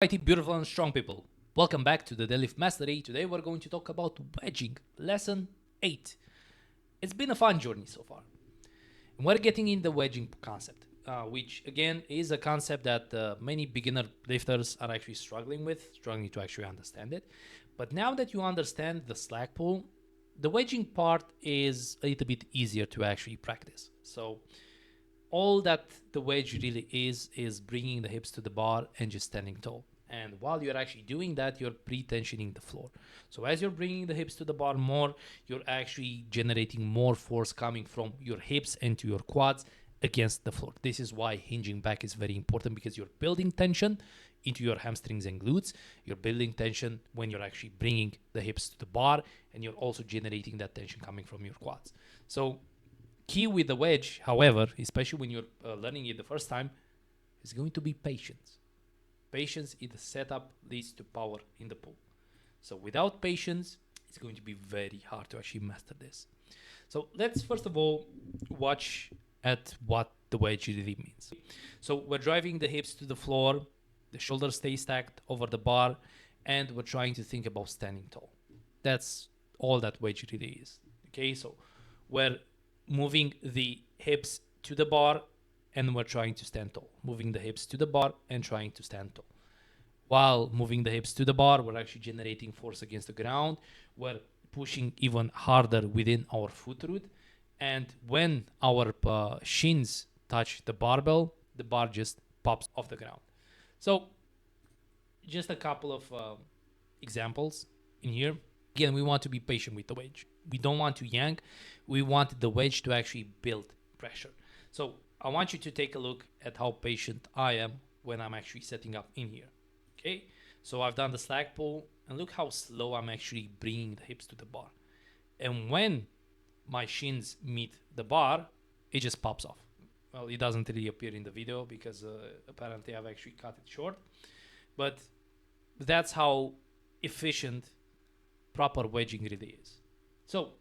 Righty, beautiful and strong people. Welcome back to the Deadlift Mastery. Today we're going to talk about wedging, lesson 8. It's been a fun journey so far. And we're getting in the wedging concept, which again is a concept that many beginner lifters are actually struggling to actually understand it. But now that you understand the slack pull, the wedging part is a little bit easier to actually practice. So all that the wedge really is bringing the hips to the bar and just standing tall. And while you're actually doing that, you're pre-tensioning the floor. So as you're bringing the hips to the bar more, you're actually generating more force coming from your hips into your quads against the floor. This is why hinging back is very important, because you're building tension into your hamstrings and glutes. You're building tension when you're actually bringing the hips to the bar, and you're also generating that tension coming from your quads. So key with the wedge, however, especially when you're learning it the first time, is going to be patience. Patience in the setup leads to power in the pull. So without patience, it's going to be very hard to actually master this. So let's first of all watch at what the wedge really means. So we're driving the hips to the floor, the shoulders stay stacked over the bar, and we're trying to think about standing tall. That's all that wedge really is. Okay, so we're moving the hips to the bar and we're trying to stand tall. Moving the hips to the bar and trying to stand tall. While moving the hips to the bar, we're actually generating force against the ground. We're pushing even harder within our foot root. And when our shins touch the barbell, the bar just pops off the ground. So just a couple of examples in here. Again, we want to be patient with the wedge. We don't want to yank. We want the wedge to actually build pressure. So I want you to take a look at how patient I am when I'm actually setting up in here. Okay, so I've done the slack pull, and look how slow I'm actually bringing the hips to the bar. And when my shins meet the bar, it just pops off. Well, it doesn't really appear in the video because apparently I've actually cut it short. But that's how efficient proper wedging really is. So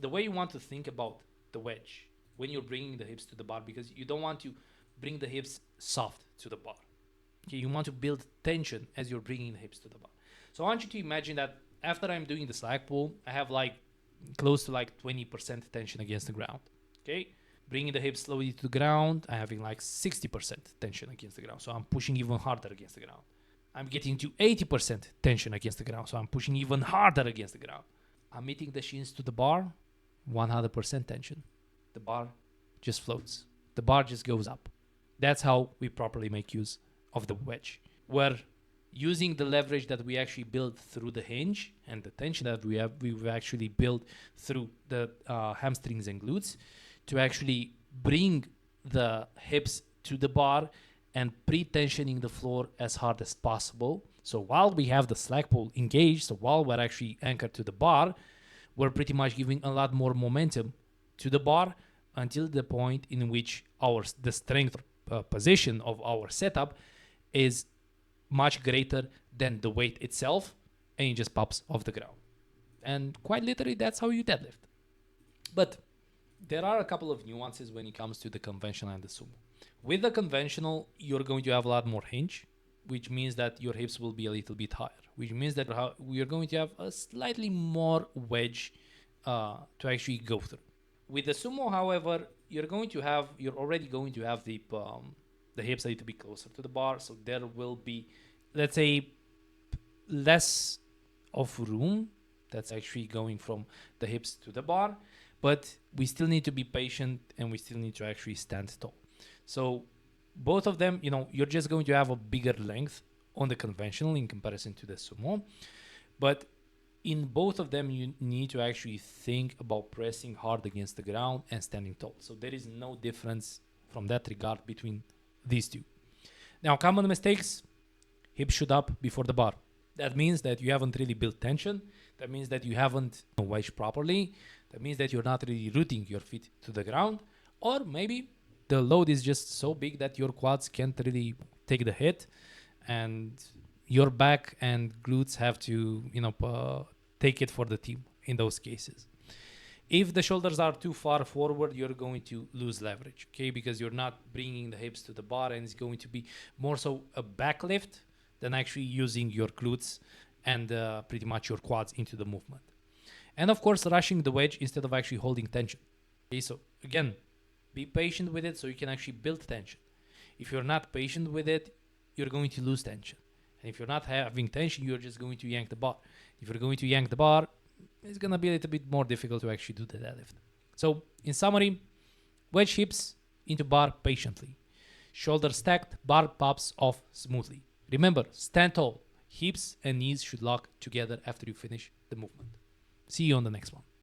the way you want to think about the wedge when you're bringing the hips to the bar, because you don't want to bring the hips soft to the bar. Okay, you want to build tension as you're bringing the hips to the bar. So I want you to imagine that after I'm doing the slack pull, I have like close to like 20% tension against the ground. Okay, bringing the hips slowly to the ground, I'm having like 60% tension against the ground. So I'm pushing even harder against the ground. I'm getting to 80% tension against the ground. So I'm pushing even harder against the ground. I'm meeting the shins to the bar, 100% tension. The bar just floats. The bar just goes up. That's how we properly make use of the wedge. We're using the leverage that we actually build through the hinge and the tension that we've actually built through the hamstrings and glutes to actually bring the hips to the bar and pre-tensioning the floor as hard as possible. So while we have the slack pull engaged, so while we're actually anchored to the bar, we're pretty much giving a lot more momentum to the bar until the point in which the strength position of our setup is much greater than the weight itself, and it just pops off the ground. And quite literally, that's how you deadlift. But there are a couple of nuances when it comes to the conventional and the sumo. With the conventional, you're going to have a lot more hinge, which means that your hips will be a little bit higher, which means that we are going to have a slightly more wedge to actually go through. With the sumo, however, you're already going to have the hips a little bit closer to the bar, so there will be, let's say, less of room that's actually going from the hips to the bar, but we still need to be patient and we still need to actually stand tall. So both of them, you're just going to have a bigger length on the conventional in comparison to the sumo, but in both of them, you need to actually think about pressing hard against the ground and standing tall. So there is no difference from that regard between these two. Now, common mistakes: hips shoot up before the bar. That means that you haven't really built tension. That means that you haven't wedged properly. That means that you're not really rooting your feet to the ground. Or maybe the load is just so big that your quads can't really take the hit, and your back and glutes have to, take it for the team in those cases. If the shoulders are too far forward, you're going to lose leverage, okay? Because you're not bringing the hips to the bar, and it's going to be more so a back lift than actually using your glutes and pretty much your quads into the movement. And of course, rushing the wedge instead of actually holding tension. Okay, so again, be patient with it so you can actually build tension. If you're not patient with it, you're going to lose tension. And if you're not having tension, you're just going to yank the bar. If you're going to yank the bar, it's going to be a little bit more difficult to actually do the deadlift. So in summary, wedge hips into bar patiently. Shoulder stacked, bar pops off smoothly. Remember, stand tall. Hips and knees should lock together after you finish the movement. See you on the next one.